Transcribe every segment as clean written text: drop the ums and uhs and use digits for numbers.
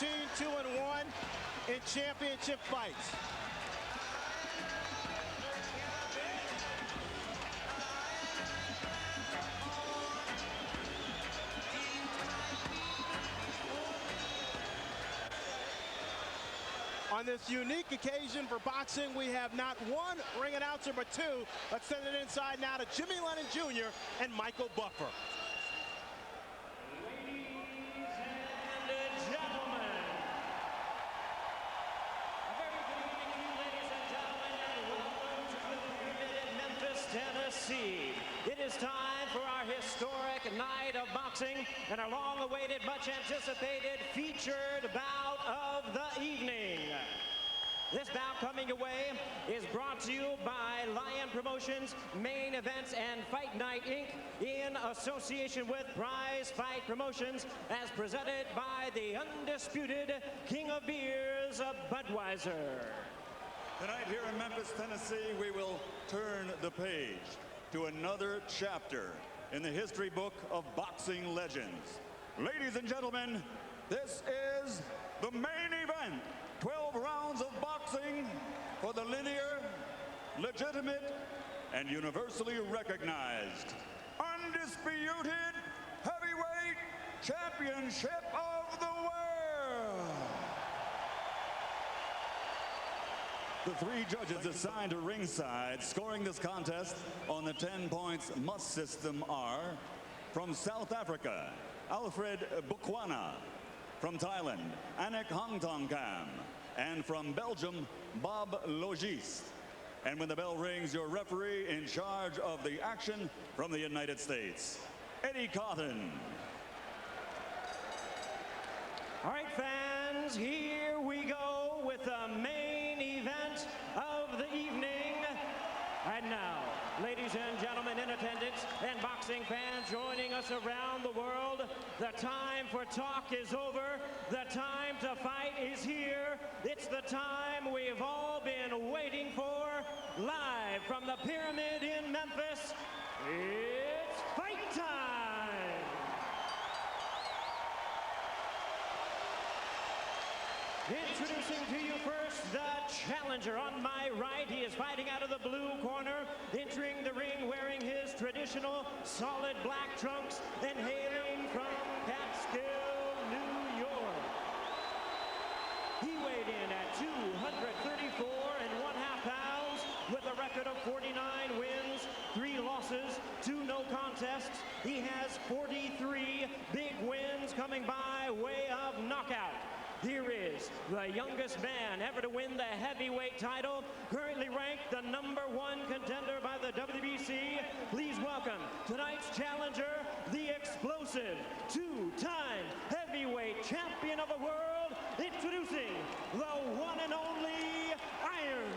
2-1 in championship fights. On this unique occasion for boxing, we have not one ring announcer, but two. Let's send it inside now to Jimmy Lennon Jr. and Michael Buffer. Ladies and gentlemen, a very good evening to you, ladies and gentlemen, and welcome to the Pyramid in Memphis, Tennessee. It is time for our historic night of boxing and our long-awaited, much-anticipated featured bout of the evening. This bout coming your way is brought to you by Lion Promotions, Main Events, and Fight Night, Inc. in association with Prize Fight Promotions, as presented by the undisputed King of Beers, Budweiser. Tonight here in Memphis, Tennessee, we will turn the page to another chapter in the history book of boxing legends. Ladies and gentlemen, this is the main event. 12 rounds of boxing for the linear, legitimate, and universally recognized, undisputed heavyweight championship of the world. The three judges assigned to ringside scoring this contest on the 10 points must system are from South Africa, Alfred Bukwana; from Thailand, Anik Hongtongkam; and from Belgium, Bob Logis. And when the bell rings, your referee in charge of the action from the United States, Eddie Cotton. All right, fans, here we go with the main event of the evening. And now, ladies and gentlemen in attendance and boxing fans joining us around the world, the time for talk is over. The time to fight is here. It's the time we've all been waiting for. Live from the Pyramid in Memphis, it's fight time! Introducing to you first the challenger. On my right, he is fighting out of the blue corner, entering the ring wearing his traditional solid black trunks and hailing from Catskill, New York. He weighed in at 234 1/2 pounds with a record of 49 wins, 3 losses, 2 no contests. He has 43 big wins coming by way of knockout. Here is the youngest man ever to win the heavyweight title, currently ranked the #1 contender by the WBC. Please welcome tonight's challenger, the explosive 2-time heavyweight champion of the world, introducing the one and only Iron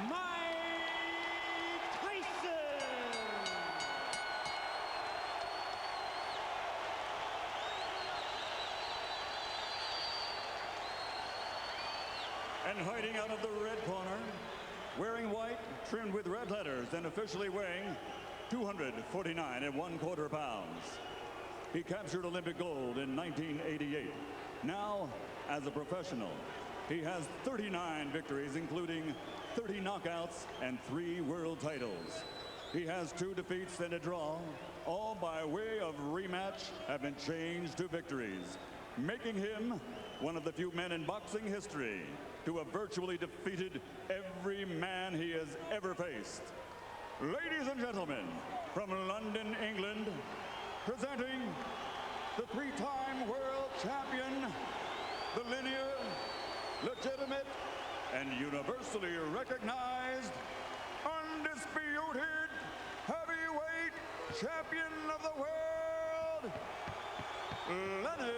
Mike Tyson. And fighting out of the red corner, wearing white, trimmed with red letters, and officially weighing 249 1/4 pounds. He captured Olympic gold in 1988. Now, as a professional, he has 39 victories, including 30 knockouts and 3 world titles. He has 2 defeats and a draw. All by way of rematch have been changed to victories, making him one of the few men in boxing history to have virtually defeated every man he has ever faced. Ladies and gentlemen, from London, England, presenting the 3-time world champion, the linear, legitimate, and universally recognized, undisputed heavyweight champion of the world, Lennox.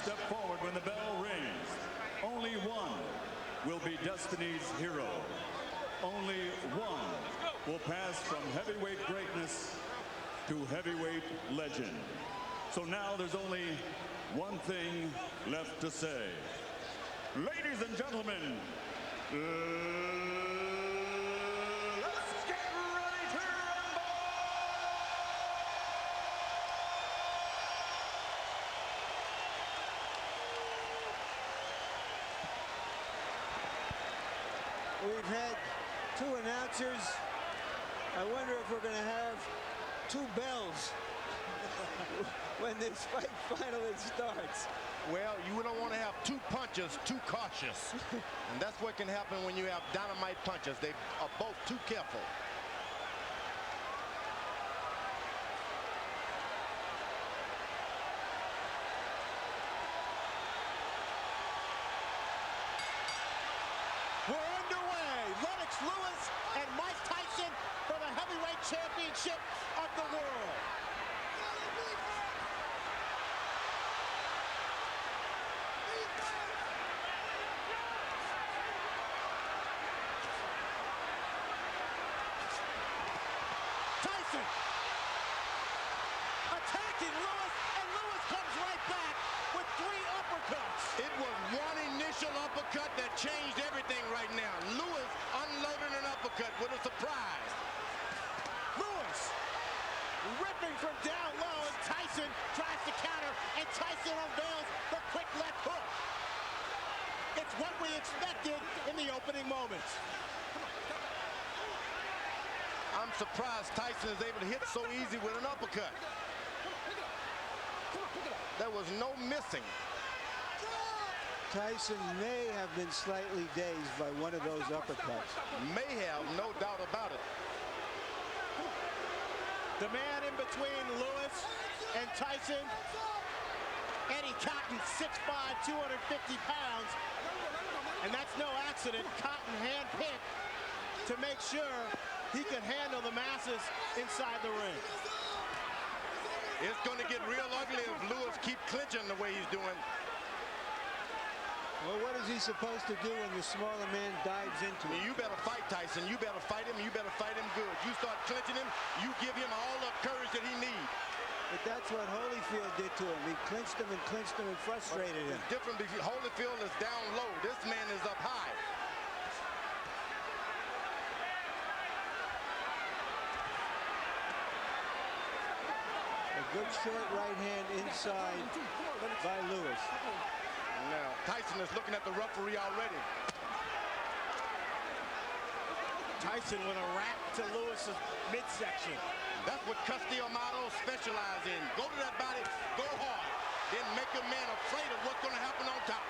Step forward when the bell rings. Only one will be Destiny's hero. only one will pass from heavyweight greatness to heavyweight legend. So now there's only one thing left to say. Ladies and gentlemen, let's get ready to rumble! We've had two announcers. I wonder if we're going to have two bells when this fight finally starts. Well, you don't want to have two punchers too cautious. And that's what can happen when you have dynamite punchers. They are both too careful. We're underway. Lennox Lewis and Mike Tyson for the heavyweight championship of the world. Tyson attacking Lewis, and Lewis comes right back with 3 uppercuts. It was one initial uppercut that changed everything right now. Lewis unloaded an uppercut with a surprise. Lewis ripping from down low, and Tyson tries to counter, and Tyson unveils the quick left hook. It's what we expected in the opening moments. I'm surprised Tyson is able to hit so easy with an uppercut. There was no missing. Tyson may have been slightly dazed by one of those uppercuts. May have, no doubt about it. The man in between Lewis and Tyson, Eddie Cotton, 6'5", 250 pounds. And that's no accident. Cotton handpicked to make sure he can handle the masses inside the ring. It's going to get real ugly if Lewis keeps clinching the way he's doing. Well, what is he supposed to do when the smaller man dives into him? You better fight Tyson. You better fight him. You better fight him good. You start clinching him, you give him all the courage that he needs. But that's what Holyfield did to him. He clinched him and frustrated him. It's different because Holyfield is down low. This man is up high. A good short right hand inside by Lewis. Now, Tyson is looking at the referee already. Tyson with a rap to Lewis's midsection. That's what Castillo specialize in. Go to that body, go hard. Then make a man afraid of what's going to happen on top.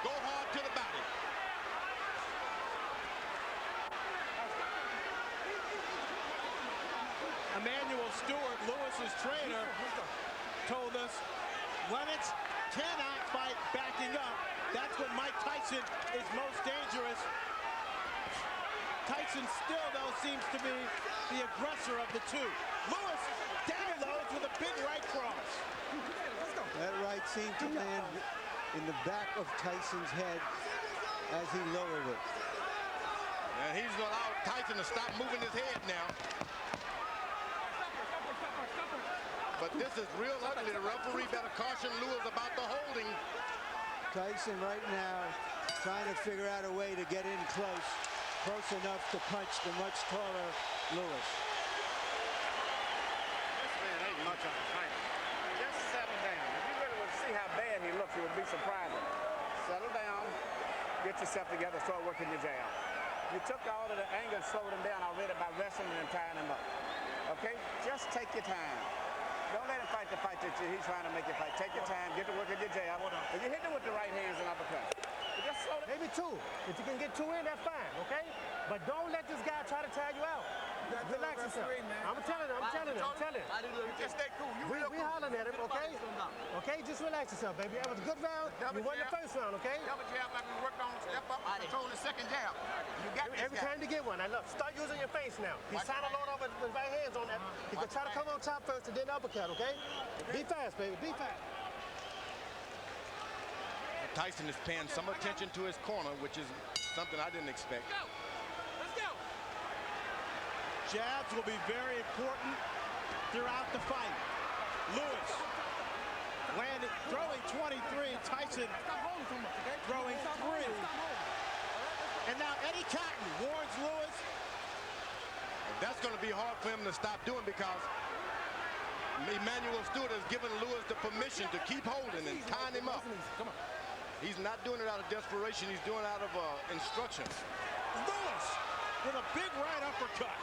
Go hard to the body. Emmanuel Stewart, Lewis's trainer, told us Lennox cannot fight backing up. That's when Mike Tyson is most dangerous. Tyson still, though, seems to be the aggressor of the two. Lewis downloads with a big right cross. That right seemed to land in the back of Tyson's head as he lowered it. And he's allowed Tyson to stop moving his head now. But this is real ugly. The referee better caution Lewis about the holding. Tyson right now trying to figure out a way to get in close enough to punch the much taller Lewis. This man ain't much on the fight. Just settle down. If you really would see how bad he looks, it would be surprising. Settle down, get yourself together, start working your jab. You took all of the anger and slowed him down already by wrestling and tying him up. Okay? Just take your time. Don't let him fight the fight that he's trying to make you fight. Take your time, get to work at your jab. If you hit him with the right hands and uppercut, just slow down. Maybe 2. If you can get 2 in, that's fine, okay? But don't let this guy try to tire you out. Relax yourself. I'm telling him. Just stay cool. We hollering at him, okay? Okay, just relax yourself, baby. That was a good round. You won the first round, okay? Double jab like we worked on, step up, control the second jab. You got this Every guy. time you get one. Now look, start using your face now. He's trying to load up with his right hands on that. He can try to come on top first and then uppercut, okay? Be fast, baby. Be fast. Tyson is paying some attention to his corner, which is something I didn't expect. Let's go. Jabs will be very important throughout the fight. Lewis landed, throwing 23. Tyson throwing 3. And now Eddie Cotton warns Lewis. That's going to be hard for him to stop doing because Emmanuel Stewart has given Lewis the permission to keep holding and tying him up. He's not doing it out of desperation. He's doing it out of instructions. Lewis with a big right uppercut.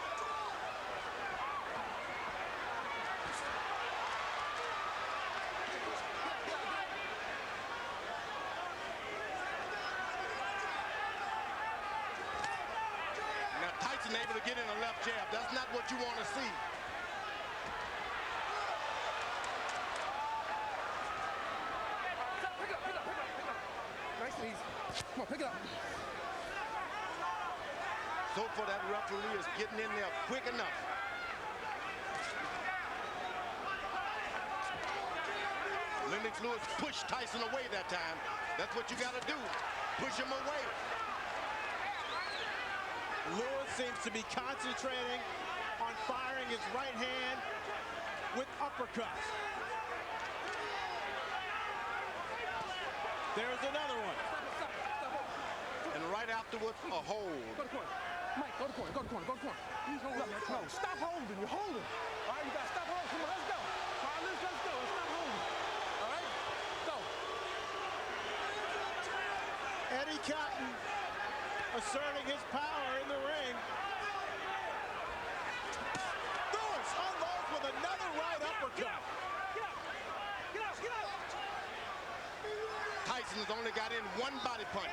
Now Tyson able to get in a left jab. That's not what you want to see. Come on, pick it up. So far, that referee is getting in there quick enough. Lennox Lewis pushed Tyson away that time. That's what you got to do. Push him away. Lewis seems to be concentrating on firing his right hand with uppercuts. There's another one. And right afterwards, a hold. Go to corner. Mike, go to corner, go to corner, go to corner. He's holding. No, stop holding. You're holding. All right, you got to stop holding. Come on, let's go. All right, let's go. Let's stop holding. All right, go. Eddie Cotton asserting his power in the ring. Lewis unloads with another right uppercut. Get out, get out. Tyson's only got in one body punch.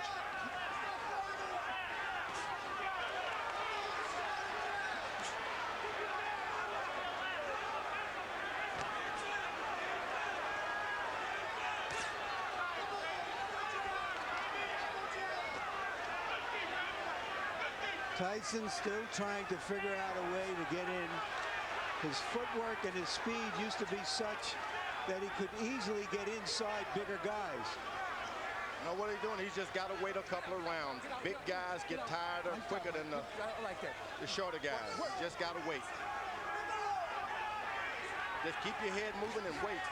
Tyson still trying to figure out a way to get in. His footwork and his speed used to be such that he could easily get inside bigger guys. Now what he's doing, he's just got to wait a couple of rounds. Big guys get tired of quicker than the shorter guys. Just got to wait. Just keep your head moving and wait.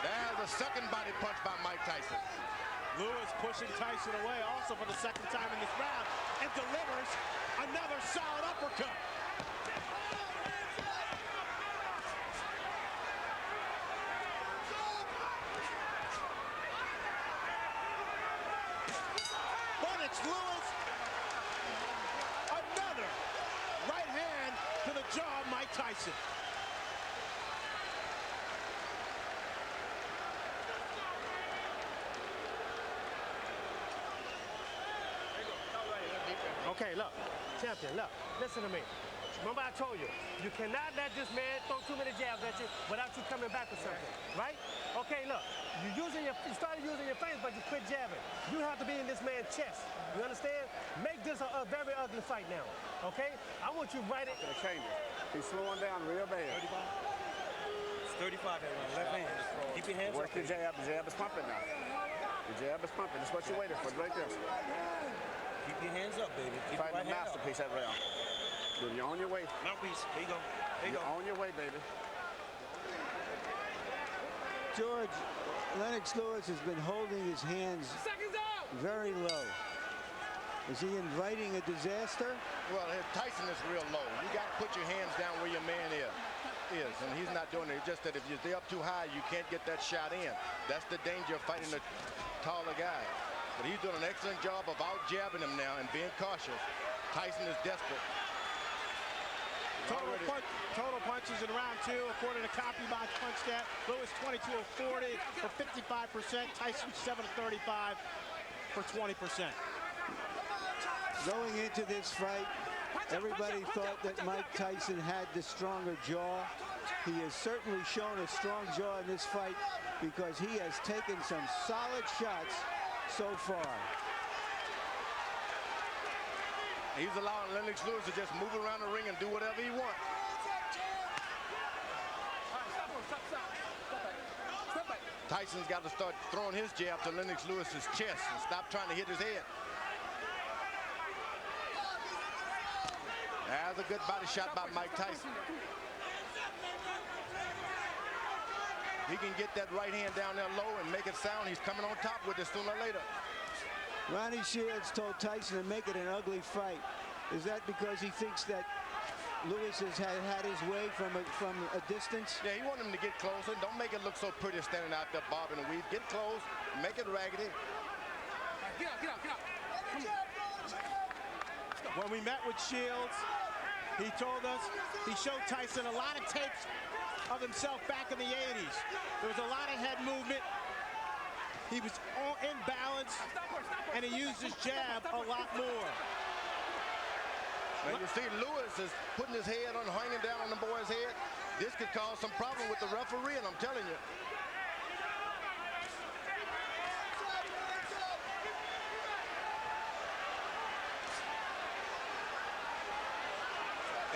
There's a second body punch by Mike Tyson. Lewis pushing Tyson away also for the second time in this round and delivers another solid uppercut. But it's Lewis. Another right hand to the jaw of Mike Tyson. Okay, look, champion, look, listen to me. Remember I told you, you cannot let this man throw too many jabs at you without you coming back with something, right? Okay, look, you started using your face, but you quit jabbing. You have to be in this man's chest. You understand? Make this a very ugly fight now, okay? I want you right in. Gonna change it. He's slowing down real bad. 35? It's 35 that one. Left hand. Keep your hands Work up. your jab. The jab is pumping now. The jab is pumping. That's what you're waiting for, right there. Keep your hands up, baby. Keep Fighting your right the hand up. masterpiece that round. Then you're on your way. Mouthpiece. There you go. There you You're go. on your way, baby. George, Lennox Lewis has been holding his hands very low. Is he inviting a disaster? Well, Tyson is real low. You got to put your hands down where your man is, and he's not doing it. It's just that if you're up too high, you can't get that shot in. That's the danger of fighting the taller guy. But he's doing an excellent job of out-jabbing him now and being cautious. Tyson is desperate. Total punches in round 2, according to CompuBox PunchStat. Lewis 22 of 40 for 55%. Tyson 7 of 35 for 20%. Going into this fight, everybody thought that Mike Tyson had the stronger jaw. He has certainly shown a strong jaw in this fight because he has taken some solid shots so far. He's allowing Lennox Lewis to just move around the ring and do whatever he wants. Tyson's got to start throwing his jab to Lennox Lewis's chest and stop trying to hit his head. There's was a good body shot by Mike Tyson. He can get that right hand down there low and make it sound. He's coming on top with it sooner or later. Ronnie Shields told Tyson to make it an ugly fight. Is that because he thinks that Lewis has had his way from a distance? Yeah, he wants him to get closer. Don't make it look so pretty standing out there bobbing and weave. Get close, make it raggedy. Get out, get out, get out. When we met with Shields, he told us he showed Tyson a lot of tapes of himself back in the 80s. There was a lot of head movement. He was all in balance, and he used his jab a lot more. And you see Lewis is putting his head on, hanging down on the boy's head. This could cause some problem with the referee, and I'm telling you.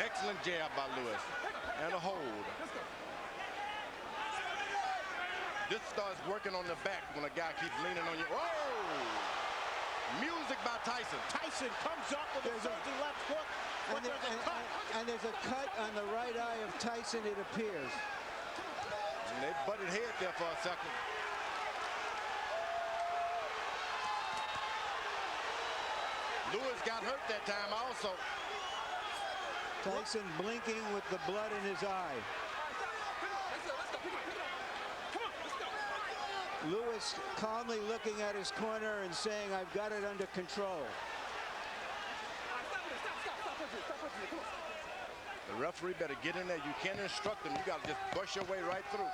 Excellent jab by Lewis. And a hold. This starts working on the back when a guy keeps leaning on you. Whoa! Music by Tyson. Tyson comes up with a surging left hook. And there's a cut on the right eye of Tyson, it appears. And they butted head there for a second. Lewis got hurt that time also. Tyson blinking with the blood in his eye. Lewis calmly looking at his corner and saying, I've got it under control. The referee better get in there. You can't instruct him. You got to just brush your way right through.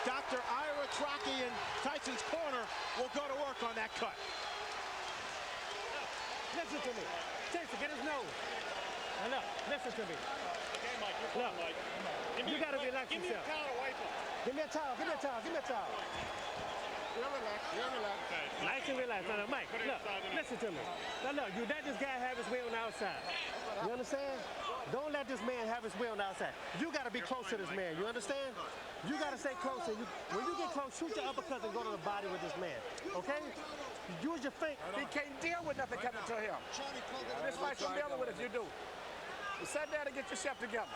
Dr. Ira Trocchi in Tyson's corner will go to work on that cut. Listen to me. Tyson, get his nose. Now look, listen to me. Okay, Mike, you're Look, Mike. you got to relax Give me a yourself. towel to wipe him. Give me a towel, give me a towel, give me a towel. You're relaxed, you're relaxed. Okay. Nice and relaxed. Now, Mike, look, listen to me. Now, look, you let this guy have his way on the outside. You understand? Don't let this man have his way on the outside. You got to be close to this man. You understand? You got to stay close. When you get close, shoot your uppercuts and go to the body with this man. Okay? Use your feet. He can't deal with nothing coming to him. This fight's from dealing with if you do. You sit down and get yourself together.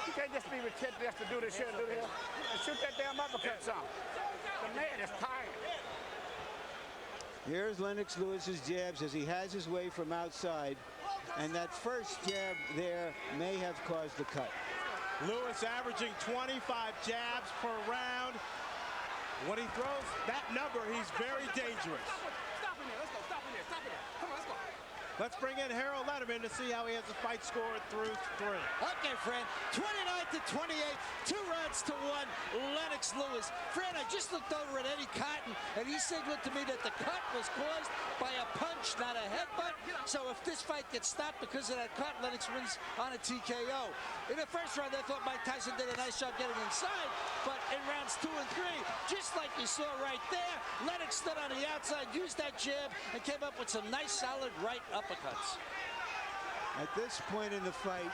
You can't just be retentive just to do this here and do this. And shoot that damn uppercut some. The man is tired. Here's Lennox Lewis's jabs as he has his way from outside. And that first jab there may have caused the cut. Lewis averaging 25 jabs per round. When he throws that number, he's very dangerous. Stop in there. Let's go. Stop in there. Stop in there. Come on, let's go. Let's bring in Harold Letterman to see how he has the fight scored through 3. Okay, Fran, 29-28, 2 rounds to 1, Lennox Lewis. Fran, I just looked over at Eddie Cotton, and he signaled to me that the cut was caused by a punch, not a headbutt. So if this fight gets stopped because of that cut, Lennox wins on a TKO. In the first round, I thought Mike Tyson did a nice job getting inside, but in rounds 2 and 3, just like you saw right there, Lennox stood on the outside, used that jab, and came up with some nice, solid right uppercuts. At this point in the fight,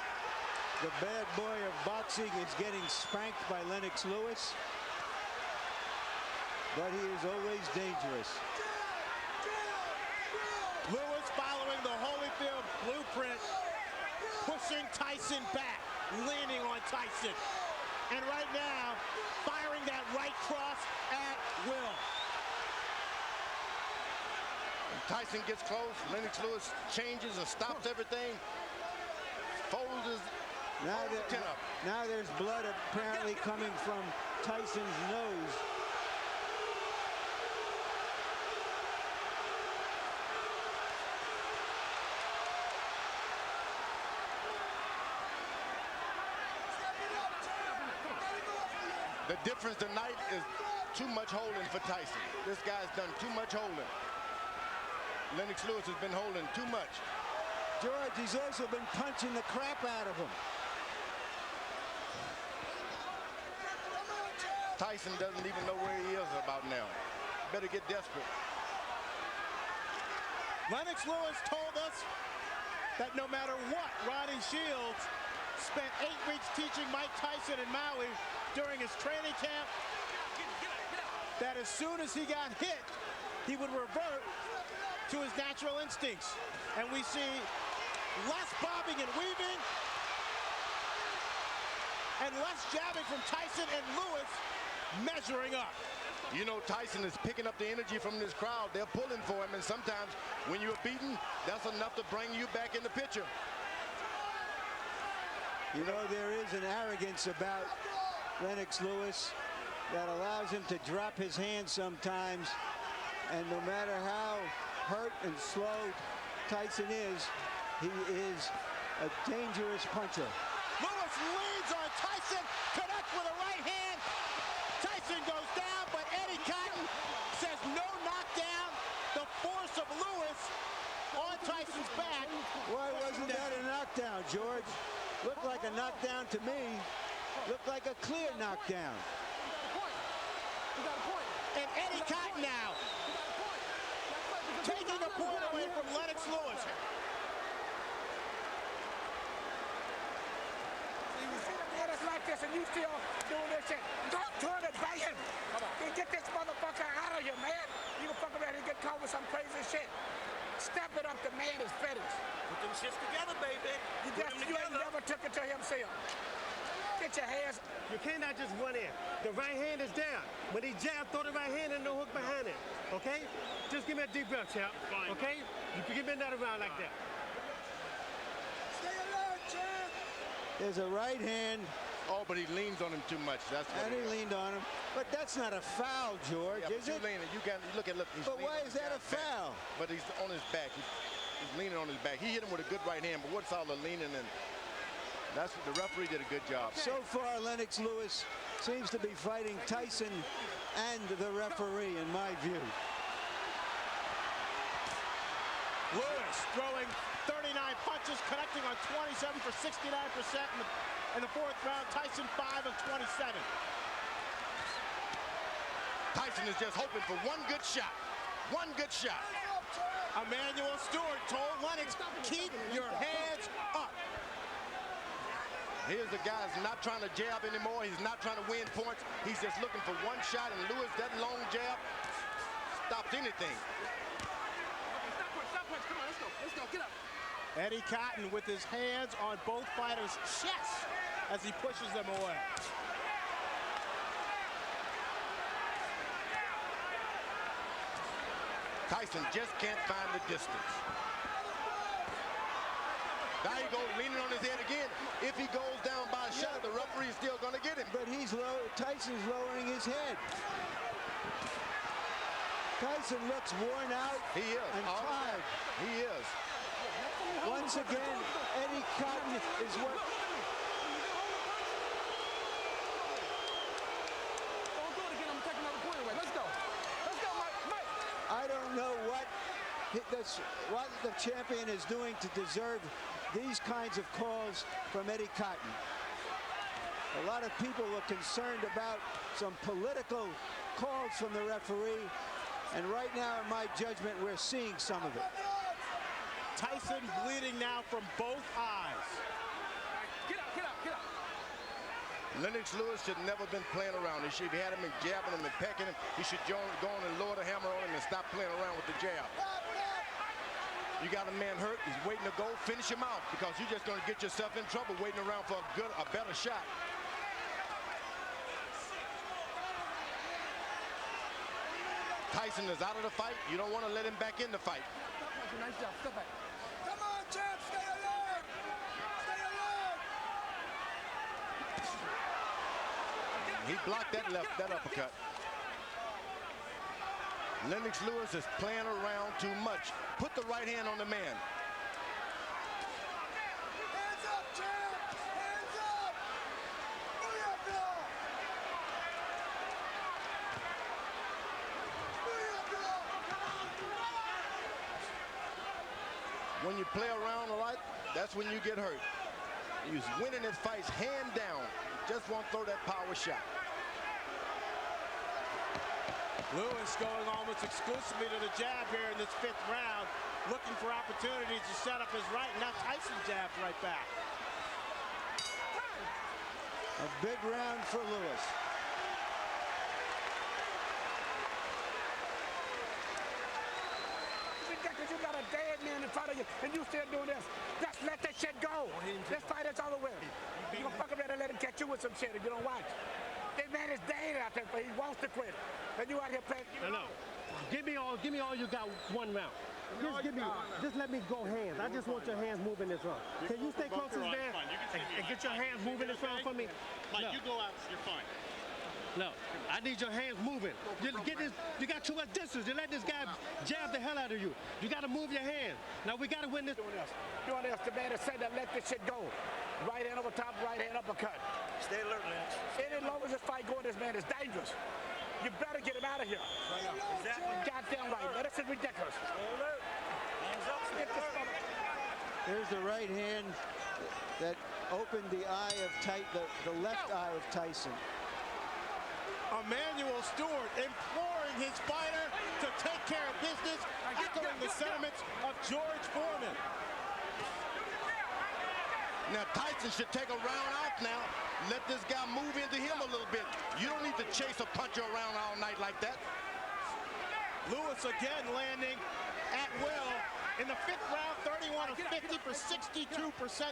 the bad boy of boxing is getting spanked by Lennox Lewis, but he is always dangerous. Lewis following the Holyfield blueprint, pushing Tyson back, leaning on Tyson. And right now, firing that right cross at will. Tyson gets close. Lennox Lewis changes and stops everything. Folds his chin up. Now there's blood apparently coming from Tyson's nose. The difference tonight is too much holding for Tyson. This guy's done too much holding. Lennox Lewis has been holding too much. George, he's also been punching the crap out of him. Tyson doesn't even know where he is about now. Better get desperate. Lennox Lewis told us that no matter what Ronnie Shields spent 8 weeks teaching Mike Tyson in Maui during his training camp that as soon as he got hit, he would revert to his natural instincts. And we see less bobbing and weaving and less jabbing from Tyson, and Lewis measuring up. You know, Tyson is picking up the energy from this crowd. They're pulling for him, and sometimes when you're beaten, that's enough to bring you back in the picture. You know, there is an arrogance about Lennox Lewis that allows him to drop his hands sometimes, and no matter how hurt and slow Tyson is, he is a dangerous puncher. Lewis leads on Tyson, connects with a right hand. Tyson goes down, but Eddie Cotton says no knockdown. The force of Lewis on Tyson's back. Why wasn't that a knockdown, George? Looked like a knockdown to me. Looked like a clear knockdown. And Eddie Cotton now taking the point away from Lennox Lewis. Yeah, it's like this, and you still doing this shit. Don't turn it back in. You get this motherfucker out of here, man. You can fuck around and get caught with some crazy shit. Step it up, the man is finished. Put them shits together, baby. You ain't never took it to himself. Get your hands. You cannot just run in. The right hand is down. When he jab, throw the right hand and no hook behind it. Okay? Just give me a deep breath, champ. Okay? You can give me another round like that. Stay alert, champ. There's a right hand. Oh, but he leans on him too much. That's what And he leaned on him. But that's not a foul, George, yeah, is it? You got look. He's But why is that a foul? Back. But he's on his back. He's leaning on his back. He hit him with a good right hand, but what's all the leaning and that's what the referee did a good job. So far, Lennox Lewis seems to be fighting Tyson and the referee, in my view. Lewis throwing 39 punches, connecting on 27 for 69% in the fourth round. Tyson 5 of 27. Tyson is just hoping for one good shot. One good shot. Emmanuel Stewart told Lennox, keep your hands up. Here's the guy who's not trying to jab anymore. He's not trying to win points. He's just looking for one shot, and Lewis, that long jab stops anything. Stop punch. Come on, let's go. Get up. Eddie Cotton with his hands on both fighters' chests as he pushes them away. Tyson just can't find the distance. Now he goes leaning on his head again. If he goes down by a shot, the referee is still going to get him. But Tyson's lowering his head. Tyson looks worn out He is. and tired. He is. Once again, Eddie Cotton is what... Don't do it again. I'm taking another point away. Let's go, Mike. I don't know what the champion is doing to deserve these kinds of calls from Eddie Cotton. A lot of people were concerned about some political calls from the referee, and right now, in my judgment, we're seeing some of it. Tyson bleeding now from both eyes. Get up. Lennox Lewis should never been playing around. He should have had him and jabbing him and pecking him. He should go on and lower the hammer on him and stop playing around with the jab. You got a man hurt. He's waiting to go. Finish him out, because you're just going to get yourself in trouble waiting around for a better shot. Tyson is out of the fight. You don't want to let him back in the fight. Nice job. Step back. Come on, champ. Stay alert. He blocked that uppercut. Lennox Lewis is playing around too much. Put the right hand on the man. Hands up, champ. Hands up. When you play around a lot, that's when you get hurt. He's winning his fights hand down. Just won't throw that power shot. Lewis going almost exclusively to the jab here in this fifth round, looking for opportunities to set up his right. Now Tyson jabs right back. A big round for Lewis. Because you got a dead man in front of you, and you still doing this. Just let that shit go. This fight is over with. You gonna fuck around and let him catch you with some shit if you don't watch. That man is dead out there, but he wants to quit. And you out here playing. No. Give me all you got one round. Just let me go hands. I just want your hands moving this round. Can you stay close to this man and get your hands moving this round for me? Mike, you go out, you're fine. No, I need your hands moving. You got too much distance. You let this guy jab the hell out of you. You got to move your hands. Now we got to win this. Doing this. The man that said that let this shit go. Right hand over top, right hand uppercut. Stay alert, Lennox. Any longer this fight going, this man is dangerous. You better get him out of here. Exactly. Goddamn right. Now, this is ridiculous. Stay alert. Hands up. Get this mother. There's the right hand that opened the eye of the left eye of Tyson. Emmanuel Stewart imploring his fighter to take care of business, echoing the sentiments of George Foreman. Now Tyson should take a round off now. Let this guy move into him a little bit. You don't need to chase a puncher around all night like that. Lewis again landing at will. In the 5th round, 31 of 50 for 62%.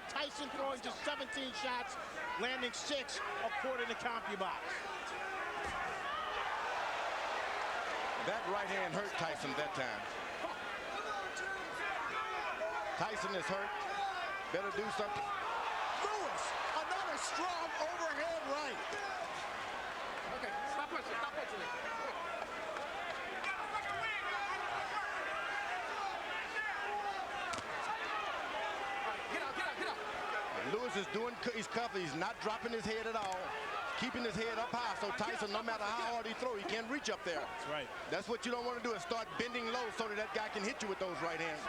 Tyson throwing just 17 shots, landing 6 according to CompuBox. That right hand hurt Tyson that time. Tyson is hurt. Better do something. Lewis, another strong overhand right. Okay, stop pushing it. Get out. Lewis is doing, he's covered. He's not dropping his head at all. Keeping his head up high, so Tyson, no matter how hard he throws, he can't reach up there. That's right. That's what you don't want to do, is start bending low so that guy can hit you with those right hands.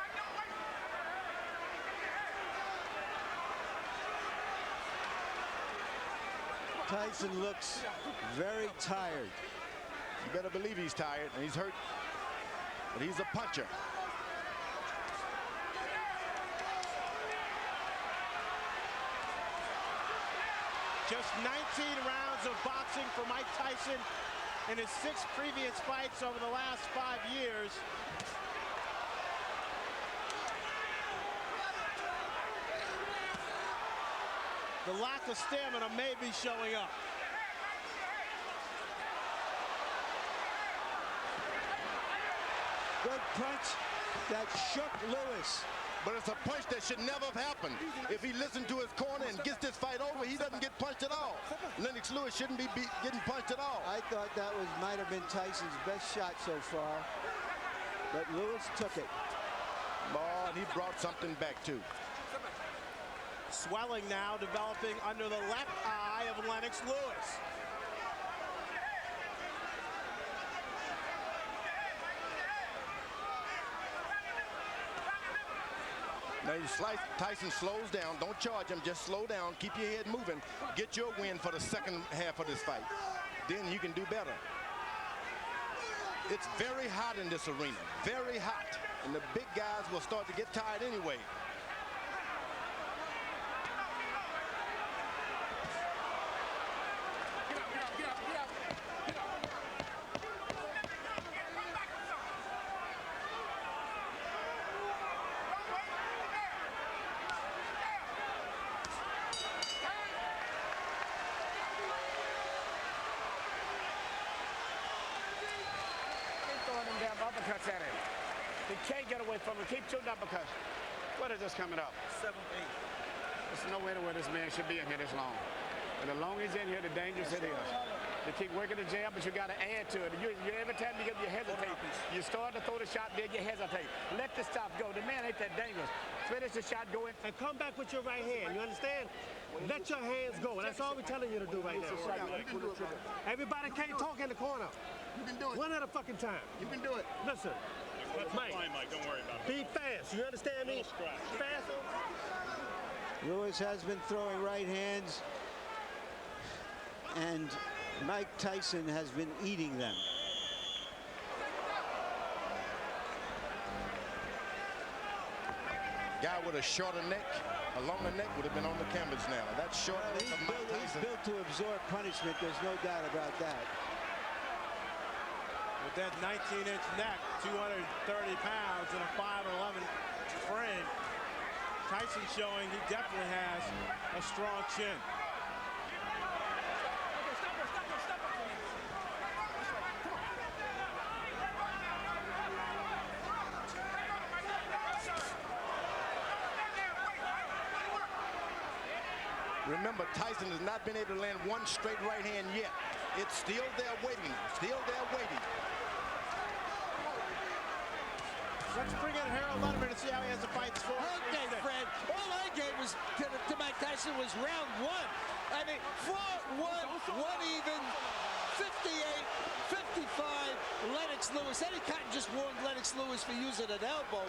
Tyson looks very tired. You better believe he's tired, and he's hurt, but he's a puncher. Just 19 rounds of boxing for Mike Tyson in his 6 previous fights over the last 5 years. The lack of stamina may be showing up. Good punch that shook Lewis. But it's a punch that should never have happened. If he listened to his corner and gets this fight over, he doesn't get punched at all. Lennox Lewis shouldn't be getting punched at all. I thought that might have been Tyson's best shot so far, but Lewis took it. Oh, and he brought something back too. Swelling now developing under the left eye of Lennox Lewis. Now you slice, Tyson slows down. Don't charge him, just slow down. Keep your head moving. Get your win for the second half of this fight. Then you can do better. It's very hot in this arena, very hot. And the big guys will start to get tired anyway. Uppercuts at him. He can't get away from him. Keep shooting uppercuts. What is this coming up? 7-8. There's no way to where this man should be in here this long. And the longer he's in here, the dangerous it is. You keep working the jab, but you got to add to it. Every time you hesitate, you start to throw the shot, then you hesitate. Let the stop go. The man ain't that dangerous. Finish the shot, go in. And come back with your right hand. You understand? Let your hands go. That's all we're telling you to do right now. Everybody can't talk in the corner. You can do it. One at a fucking time. You can do it. Listen, Mike, Don't worry about it. be fast. You understand me? Fast. Lewis has been throwing right hands, and Mike Tyson has been eating them. Guy with a shorter neck, a longer neck would have been on the canvas now. That's short neck of Mike Tyson. He's built to absorb punishment. There's no doubt about that. With that 19-inch neck, 230 pounds, and a 5'11" frame, Tyson showing he definitely has a strong chin. Remember, Tyson has not been able to land one straight right hand yet. It's still there waiting, still there waiting. Let's bring in Harold Letterman and see how he has the fight score. Okay, Fred. All I gave was to Mike Tyson was round one. I mean, 4-1, one even, 58, 55, Lennox Lewis. Eddie Cotton just warned Lennox Lewis for using an elbow,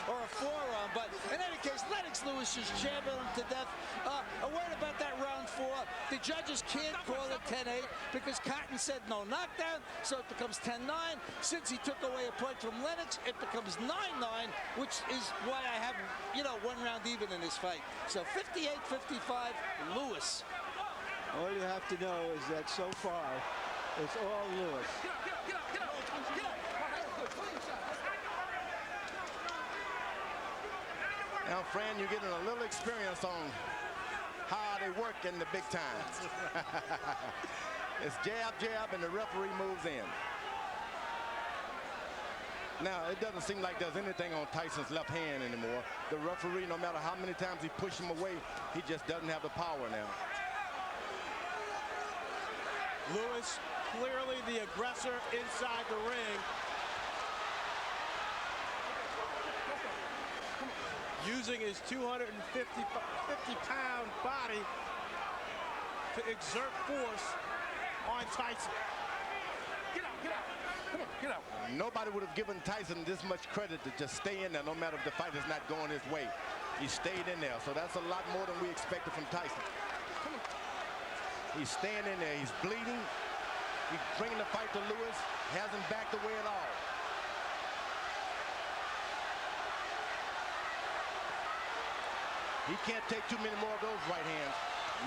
or a forearm. But in any case, Lennox Lewis just jammed him to death. A word about that round 4. The judges can't call it 10-8 because Cotton said no knockdown, so it becomes 10-9. Since he took away a point from Lennox, it becomes 9-9, which is why I have, one round even in this fight. So 58-55, Lewis. All you have to know is that so far, it's all Lewis. Now, Fran, you're getting a little experience on how they work in the big times. It's jab, jab, and the referee moves in. Now, it doesn't seem like there's anything on Tyson's left hand anymore. The referee, no matter how many times he pushes him away, he just doesn't have the power now. Lewis, clearly the aggressor inside the ring. Using his 250-pound body to exert force on Tyson. Get out, get out. Come on, get out. Nobody would have given Tyson this much credit to just stay in there no matter if the fight is not going his way. He stayed in there, so that's a lot more than we expected from Tyson. He's staying in there. He's bleeding. He's bringing the fight to Lewis. Hasn't backed away at all. He can't take too many more of those right hands.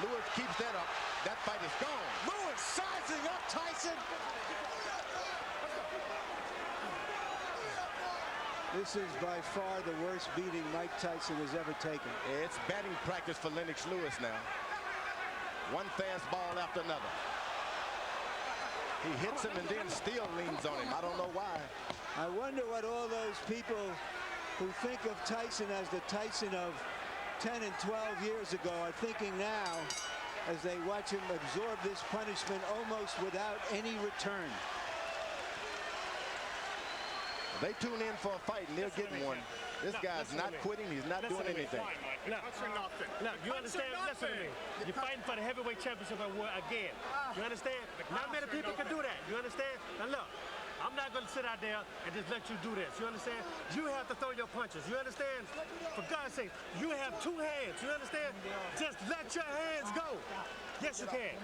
Lewis keeps that up. That fight is gone. Lewis sizing up Tyson. This is by far the worst beating Mike Tyson has ever taken. It's batting practice for Lennox Lewis now. One fastball after another. He hits him and then still leans on him. I don't know why. I wonder what all those people who think of Tyson as the Tyson of 10 and 12 years ago are thinking now as they watch him absorb this punishment almost without any return. They tune in for a fight and they're getting one. This guy's not quitting. He's not doing anything. Look, you understand? Listen to me. You're fighting for the heavyweight championship again. You understand? Not many people can do that. You understand? Now look, I'm not going to sit out there and just let you do this. You understand? You have to throw your punches. You understand? For God's sake, you have 2 hands. You understand? Just let your hands go. Yes, you can.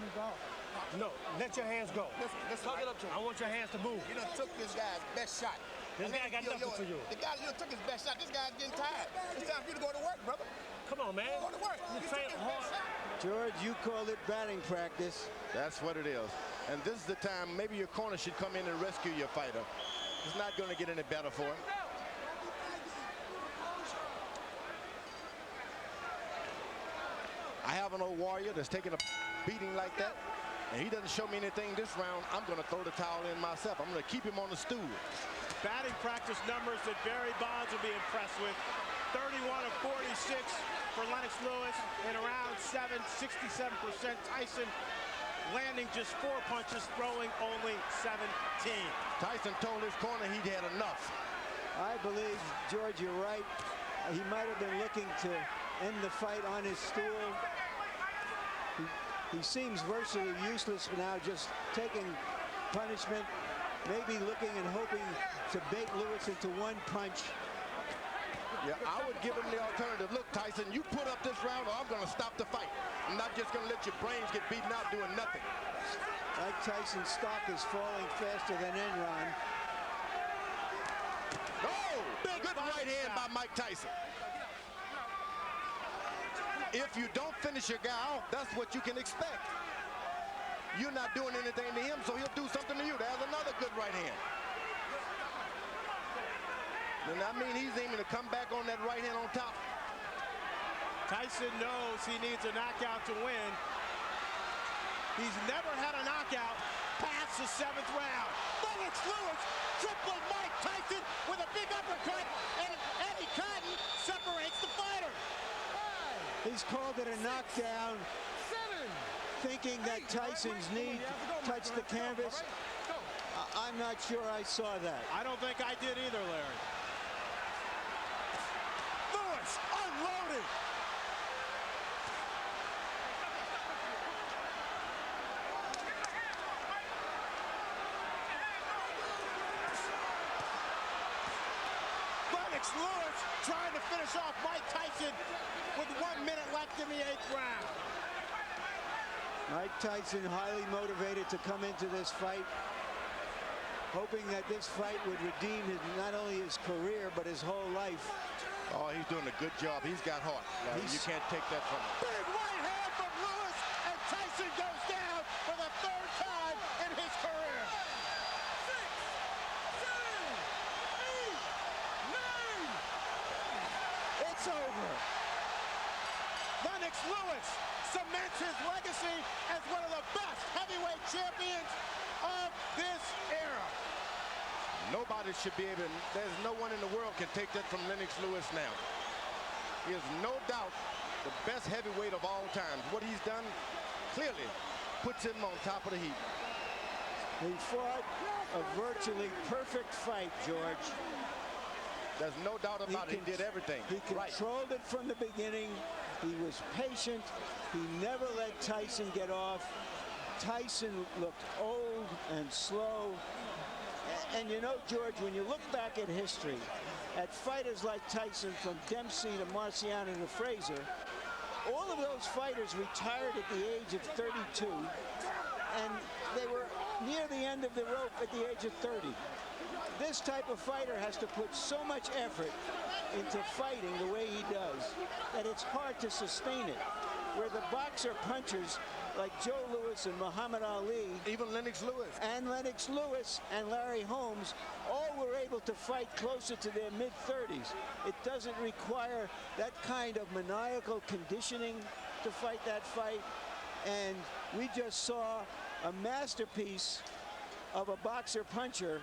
No, let your hands go. Let's talk it up to him. I want your hands to move. You done took this guy's best shot. This guy got nothing for you. The guy you took his best shot. This guy's getting tired. It's time for you to go to work, brother. Come on, man. Go to work. You You train took his hard. best shot. George, you called it batting practice. That's what it is. And this is the time maybe your corner should come in and rescue your fighter. It's not going to get any better for him. I have an old warrior that's taking a beating like that, and he doesn't show me anything this round. I'm going to throw the towel in myself. I'm going to keep him on the stool. Batting practice numbers that Barry Bonds will be impressed with. 31 of 46 for Lennox Lewis in round 7, 67%. Tyson landing just 4 punches, throwing only 17. Tyson told his corner he'd had enough. I believe, George, you're right. He might have been looking to end the fight on his stool. He seems virtually useless now, just taking punishment, maybe looking and hoping to bait Lewis into one punch. Yeah, I would give him the alternative. Look, Tyson, you put up this round or I'm going to stop the fight. I'm not just going to let your brains get beaten out doing nothing. Mike Tyson's stock is falling faster than Enron. Oh, good right hand by Mike Tyson. If you don't finish your guy off, that's what you can expect. You're not doing anything to him, so he'll do something to you. There's another good right hand. And I mean, he's aiming to come back on that right hand on top. Tyson knows he needs a knockout to win. He's never had a knockout past the 7th round. Lennox Lewis tripled Mike Tyson with a big uppercut, and Eddie Cotton separates the fighter. He's called it a knockdown, thinking that Tyson's knee touched the canvas. I'm not sure I saw that. I don't think I did either, Larry. Lewis unloaded. Lennox Lewis trying to finish off Mike Tyson with 1 minute left in the 8th round. Mike Tyson highly motivated to come into this fight, hoping that this fight would redeem not only his career, but his whole life. Oh, he's doing a good job. He's got heart. You can't take that from him. Big right hand from Lewis, and Tyson goes down for the 3rd time in his career. 6, 7, 8, 9. It's over. Lennox Lewis cements his legacy as one of the best heavyweight champions of this era. Nobody should be able to, there's no one in the world can take that from Lennox Lewis now. He is no doubt the best heavyweight of all time. What he's done clearly puts him on top of the heap. He fought a virtually perfect fight, George. There's no doubt about it. He did everything. He controlled it from the beginning. He was patient. He never let Tyson get off. Tyson looked old and slow. And you know, George, when you look back at history, at fighters like Tyson, from Dempsey to Marciano to Frazier, all of those fighters retired at the age of 32, and they were near the end of the rope at the age of 30. This type of fighter has to put so much effort into fighting the way he does that it's hard to sustain it. Where the boxer punchers like Joe Louis and Muhammad Ali, even Lennox Lewis, and Larry Holmes, all were able to fight closer to their mid-30s. It doesn't require that kind of maniacal conditioning to fight that fight. And we just saw a masterpiece of a boxer puncher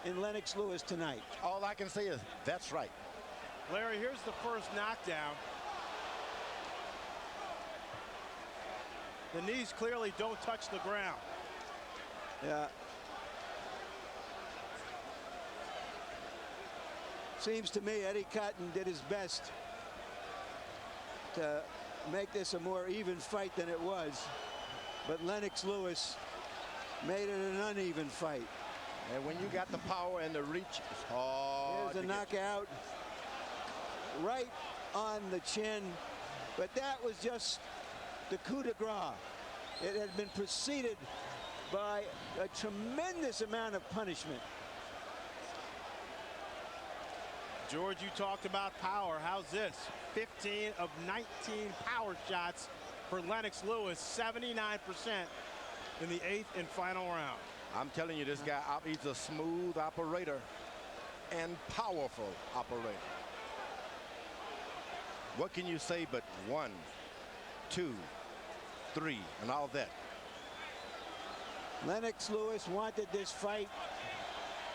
in Lennox Lewis tonight. All I can say is that's right. Larry, here's the first knockdown. The knees clearly don't touch the ground. Yeah. Seems to me Eddie Cotton did his best to make this a more even fight than it was. But Lennox Lewis made it an uneven fight. And when you got the power and the reach, it's hard. Here's a knockout right on the chin. But that was just the coup de grace. It had been preceded by a tremendous amount of punishment. George, you talked about power. How's this? 15 of 19 power shots for Lennox Lewis, 79% in the 8th and final round. I'm telling you, this guy, he's a smooth operator and powerful operator. What can you say but 1, 2, 3, and all that? Lennox Lewis wanted this fight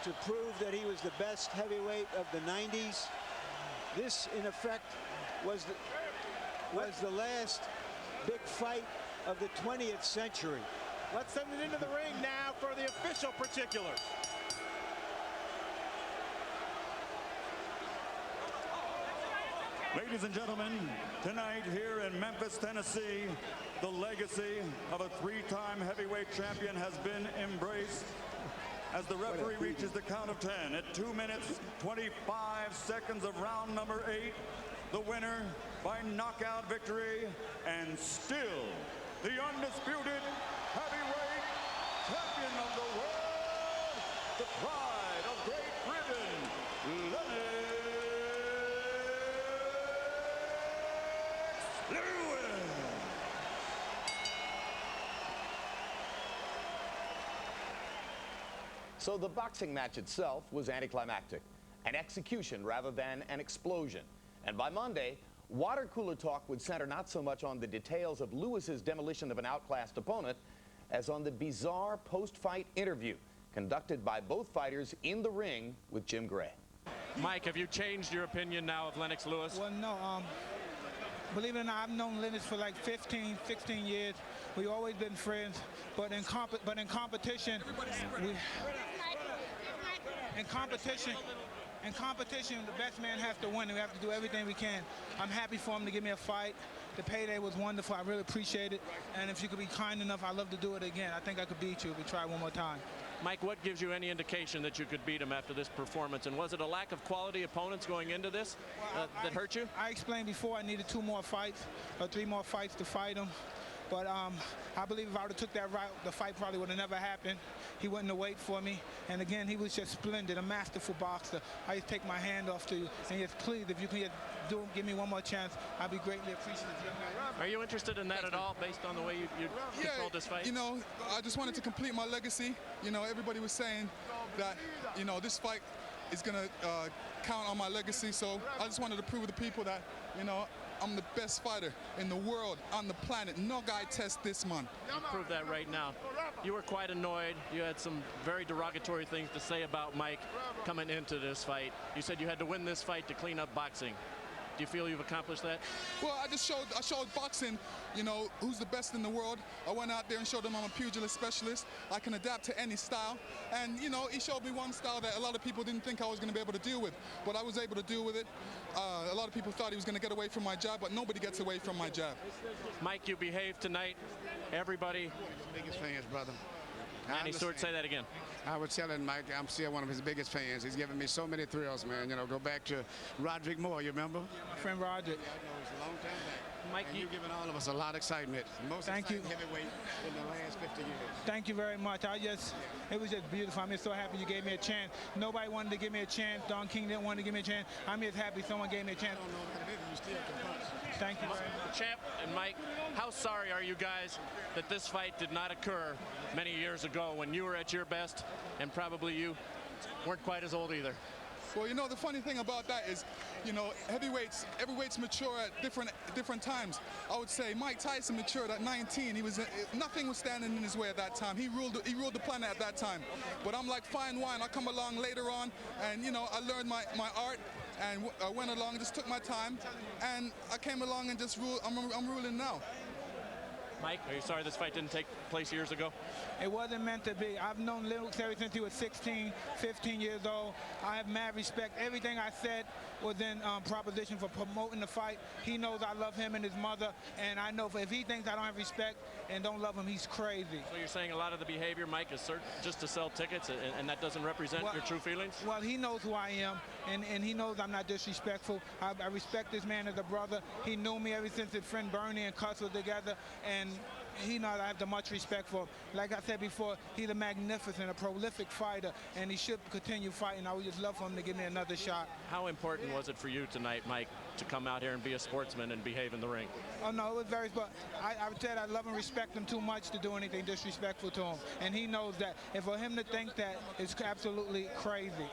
to prove that he was the best heavyweight of the 90s. This, in effect, was the last big fight of the 20th century. Let's send it into the ring now for the official particulars. Ladies and gentlemen, tonight here in Memphis, Tennessee, the legacy of a 3-time heavyweight champion has been embraced as the referee reaches the count of 10 at 2 minutes, 25 seconds of round number 8. The winner by knockout victory, and still the undisputed heavyweight champion of the world, the pride of Great Britain, Lennox Lewis. So the boxing match itself was anticlimactic, an execution rather than an explosion. And by Monday, water cooler talk would center not so much on the details of Lewis's demolition of an outclassed opponent as on the bizarre post-fight interview conducted by both fighters in the ring with Jim Gray. Mike, have you changed your opinion now of Lennox Lewis? Well, no. Believe it or not, I've known Lennox for like 15, 16 years. We've always been friends, but in competition, in competition, the best man has to win. We have to do everything we can. I'm happy for him to give me a fight. The payday was wonderful. I really appreciate it. And if you could be kind enough, I'd love to do it again. I think I could beat you if we try one more time. Mike, what gives you any indication that you could beat him after this performance? And was it a lack of quality opponents going into this that hurt you? I explained before I needed 2 more fights or 3 more fights to fight him. But I believe if I would have took that route, the fight probably would have never happened. He wouldn't have waited for me. And again, he was just splendid, a masterful boxer. I just take my hand off to you and just please, if you can just give me one more chance, I'd be greatly appreciative. Are you interested in that at all, based on the way you controlled this fight? You know, I just wanted to complete my legacy. You know, everybody was saying that, you know, this fight is going to count on my legacy. So I just wanted to prove to the people that, you know, I'm the best fighter in the world, on the planet. No guy tests this, man. You prove that right now. You were quite annoyed. You had some very derogatory things to say about Mike coming into this fight. You said you had to win this fight to clean up boxing. Do you feel you've accomplished that? Well, I showed boxing, you know, who's the best in the world. I went out there and showed them I'm a pugilist specialist. I can adapt to any style. And, you know, he showed me one style that a lot of people didn't think I was going to be able to deal with. But I was able to deal with it. A lot of people thought he was going to get away from my jab, but nobody gets away from my jab. Mike, you behaved tonight. Everybody. Biggest fans, brother. Manny Stewart, say that again. I was telling Mike, I'm still one of his biggest fans. He's given me so many thrills, man. You know, go back to Roderick Moore, you remember? My friend Roderick. Yeah, I know, it's a long time back. Mike, you've given all of us a lot of excitement. Most exciting heavyweight in the last 50 years. Thank you very much. It was just beautiful. I'm just so happy you gave me a chance. Nobody wanted to give me a chance. Don King didn't want to give me a chance. I'm just happy someone gave me a chance. I don't know what it is, you still can punch. Thank you very much. Champ and Mike, how sorry are you guys that this fight did not occur many years ago when you were at your best and probably you weren't quite as old either? Well, you know, the funny thing about that is, you know, heavyweights mature at different times. I would say Mike Tyson matured at 19. Nothing was standing in his way at that time. He ruled the planet at that time. But I'm like fine wine. I come along later on, and, you know, I learned my art, and I went along, just took my time, and I came along and just ruled. I'm ruling now. Mike, are you sorry this fight didn't take place years ago? It wasn't meant to be. I've known Lennox ever since he was 16, 15 years old. I have mad respect. Everything I said was in proposition for promoting the fight. He knows I love him and his mother, and I know if he thinks I don't have respect and don't love him, he's crazy. So you're saying a lot of the behavior, Mike, is just to sell tickets, and that doesn't represent your true feelings? Well, he knows who I am, and he knows I'm not disrespectful. I respect this man as a brother. He knew me ever since his friend Bernie and Cuss were together, and he knows I have the much respect for him. Like I said before, he's a magnificent, a prolific fighter, and he should continue fighting. I would just love for him to give me another shot. How important was it for you tonight, Mike, to come out here and be a sportsman and behave in the ring? Oh, no, it was very, but I said I love and respect him too much to do anything disrespectful to him. And he knows that. And for him to think that is absolutely crazy.